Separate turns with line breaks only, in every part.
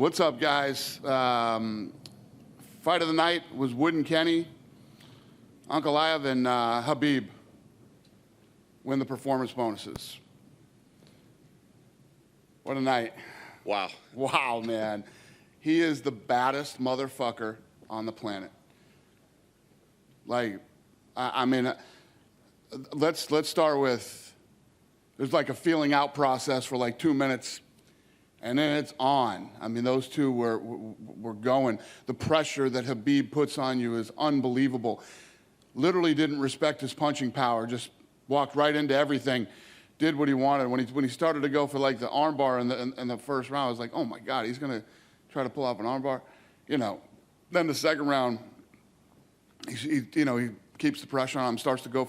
What's up, guys? Fight of the night was Wood and Kenny. Ankalaev and Khabib win the performance bonuses. What a night.
Wow.
Wow, man. He is the baddest motherfucker on the planet. Like, I mean, let's start with, there's like a feeling out process for like 2 minutes, and then it's on. I mean, those two were going. The pressure that Khabib puts on you is unbelievable. Literally didn't respect his punching power, just walked right into everything, did what he wanted. When he started to go for like the armbar in the first round, I was like, oh my God, he's gonna try to pull off an armbar. You know, then the second round, he keeps the pressure on him, starts to go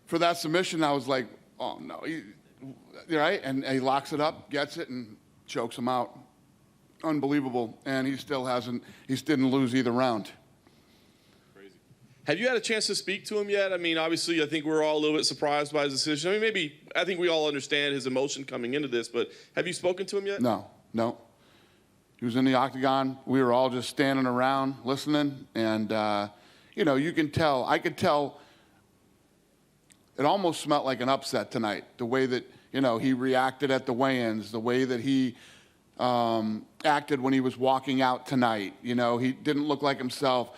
for that submission. I was like, oh no, right? And he locks it up, gets it, and chokes him out. Unbelievable. And he didn't lose either round.
Have you had a chance to speak to him yet? I mean, obviously, I think we're all a little bit surprised by his decision. I mean, I think we all understand his emotion coming into this, but have you spoken to him yet?
No. He was in the octagon. We were all just standing around listening, and, you can tell. I could tell it almost smelled like an upset tonight, the way that, he reacted at the weigh-ins, the way that he acted when he was walking out tonight. He didn't look like himself.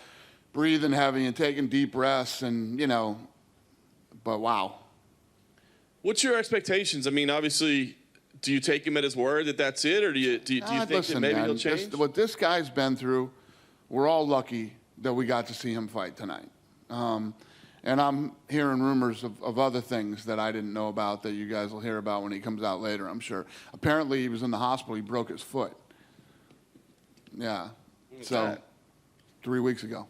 Breathing heavy and taking deep breaths, and but wow.
What's your expectations? I mean, obviously, do you take him at his word that that's it, or do you think that maybe he'll change?
What this guy's been through, we're all lucky that we got to see him fight tonight. And I'm hearing rumors of other things that I didn't know about that you guys will hear about when he comes out later, I'm sure. Apparently, he was in the hospital. He broke his foot. Yeah. So 3 weeks ago.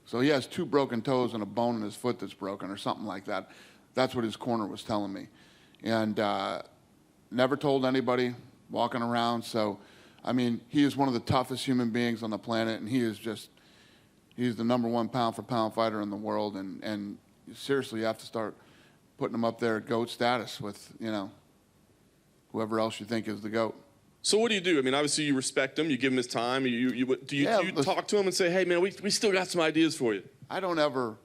So he has 2 broken toes and a bone in his foot that's broken or something like that. That's what his corner was telling me. And never told anybody, walking around. So, I mean, he is one of the toughest human beings on the planet, and he's the #1 pound-for-pound fighter in the world. And seriously, you have to start putting him up there at GOAT status with, whoever else you think is the GOAT.
So what do you do? I mean, obviously you respect him. You give him his time. Do you talk to him and say, hey, man, we still got some ideas for you?
I don't ever,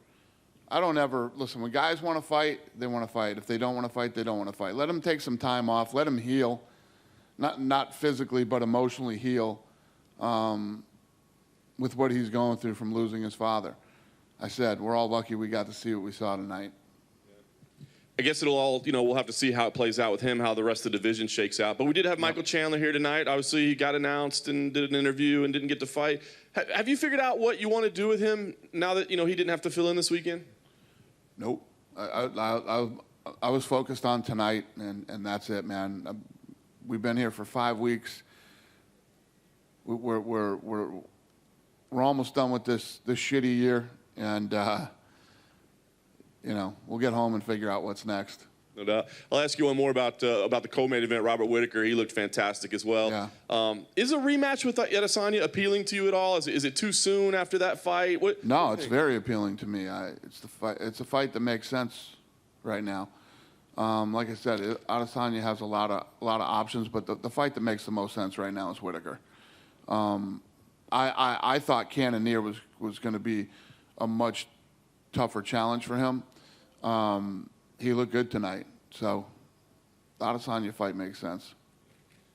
listen, when guys want to fight, they want to fight. If they don't want to fight, they don't want to fight. Let him take some time off. Let him heal. Not physically, but emotionally heal with what he's going through from losing his father. I said, we're all lucky we got to see what we saw tonight.
I guess it'll all, we'll have to see how it plays out with him, how the rest of the division shakes out. But we did have Michael Chandler here tonight. Obviously, he got announced and did an interview and didn't get to fight. Have you figured out what you want to do with him now that, he didn't have to fill in this weekend?
Nope. I was focused on tonight, and that's it, man. We've been here for 5 weeks. We're almost done with this shitty year, and we'll get home and figure out what's next.
No doubt. I'll ask you one more about the co-main event, Robert Whittaker. He looked fantastic as well.
Yeah.
Is a rematch with Adesanya appealing to you at all? Is it too soon after that fight?
No, it's very appealing to me. It's a fight that makes sense right now. Like I said, Adesanya has a lot of options, but the fight that makes the most sense right now is Whittaker. I thought Cannonier was going to be a much tougher challenge for him. He looked good tonight, so the Adesanya fight makes sense.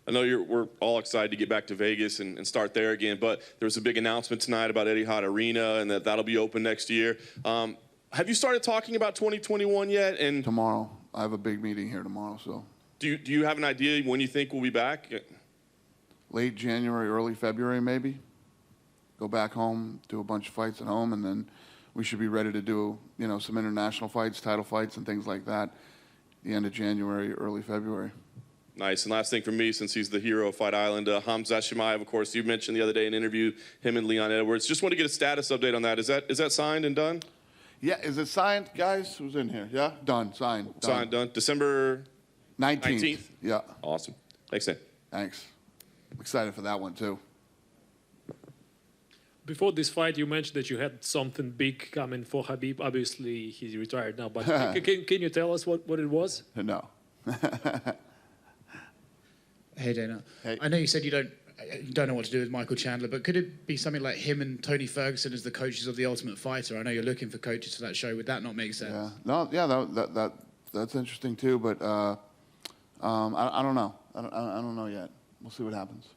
I know we're all excited to get back to Vegas and start there again, but there was a big announcement tonight about Etihad Arena and that'll be open next year. Have you started talking about 2021 yet? And
tomorrow. I have a big meeting here tomorrow, so.
Do you have an idea when you think we'll be back?
Late January, early February, maybe. Go back home, do a bunch of fights at home, and then we should be ready to do, some international fights, title fights, and things like that. The end of January, early February.
Nice. And last thing for me, since he's the hero of Fight Island, Hamza Chimaev, of course, you mentioned the other day in an interview, him and Leon Edwards. Just want to get a status update on that. Is that signed and done?
Yeah. Is it signed, guys? Who's in here? Yeah? Done. Signed.
Signed, done. December 19th?
Yeah.
Awesome. Thanks, Dan.
Thanks. I'm excited for that one, too.
Before this fight, you mentioned that you had something big coming for Khabib. Obviously, he's retired now, but can you tell us what it was?
No.
Hey, Dana.
Hey.
I know you said you don't know what to do with Michael Chandler, but could it be something like him and Tony Ferguson as the coaches of The Ultimate Fighter? I know you're looking for coaches for that show. Would that not make sense?
Yeah. No. Yeah. That's interesting too. But I don't know. I don't know yet. We'll see what happens.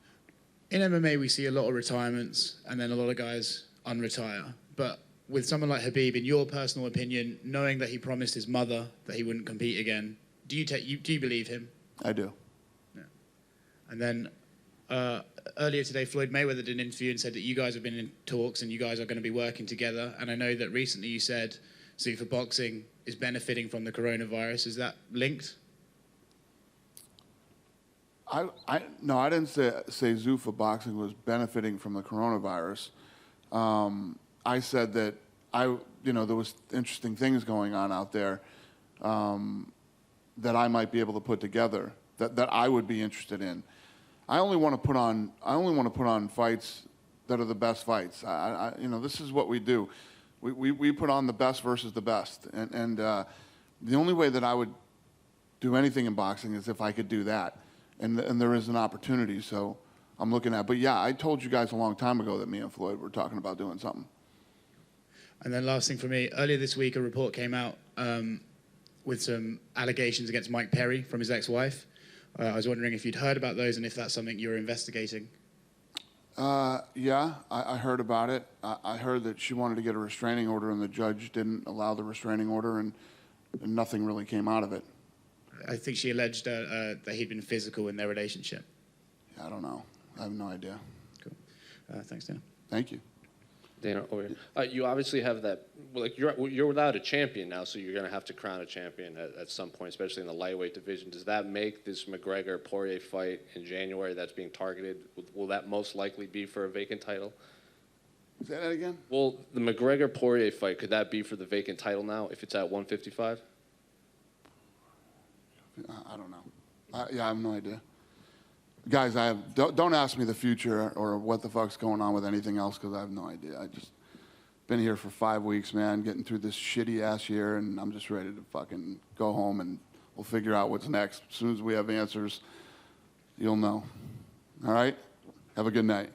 In MMA, we see a lot of retirements and then a lot of guys unretire. But with someone like Khabib, in your personal opinion, knowing that he promised his mother that he wouldn't compete again, do you believe him?
I do.
Yeah. And then earlier today, Floyd Mayweather did an interview and said that you guys have been in talks and you guys are going to be working together. And I know that recently you said Zuffa Boxing is benefiting from the coronavirus. Is that linked?
No, I didn't say Zuffa Boxing was benefiting from the coronavirus. I said that there was interesting things going on out there that I might be able to put together that I would be interested in. I only want to put on fights that are the best fights. This is what we do. We put on the best versus the best, and the only way that I would do anything in boxing is if I could do that. And there is an opportunity, so I'm looking at. But yeah, I told you guys a long time ago that me and Floyd were talking about doing something.
And then last thing for me, earlier this week a report came out with some allegations against Mike Perry from his ex-wife. I was wondering if you'd heard about those and if that's something you're investigating.
Yeah, I heard about it. I heard that she wanted to get a restraining order and the judge didn't allow the restraining order, and nothing really came out of it.
I think she alleged that he'd been physical in their relationship.
I don't know. I have no idea.
Cool. Thanks, Dana.
Thank you.
Dana, over here. You obviously have that. Like you're without a champion now, so you're going to have to crown a champion at some point, especially in the lightweight division. Does that make this McGregor-Poirier fight in January that's being targeted? Will that most likely be for a vacant title?
Say that again?
Well, the McGregor-Poirier fight, could that be for the vacant title now if it's at 155?
I don't know. I have no idea. Guys, don't ask me the future or what the fuck's going on with anything else, because I have no idea. I just been here for 5 weeks, man, getting through this shitty ass year, and I'm just ready to fucking go home and we'll figure out what's next. As soon as we have answers, you'll know. All right? Have a good night.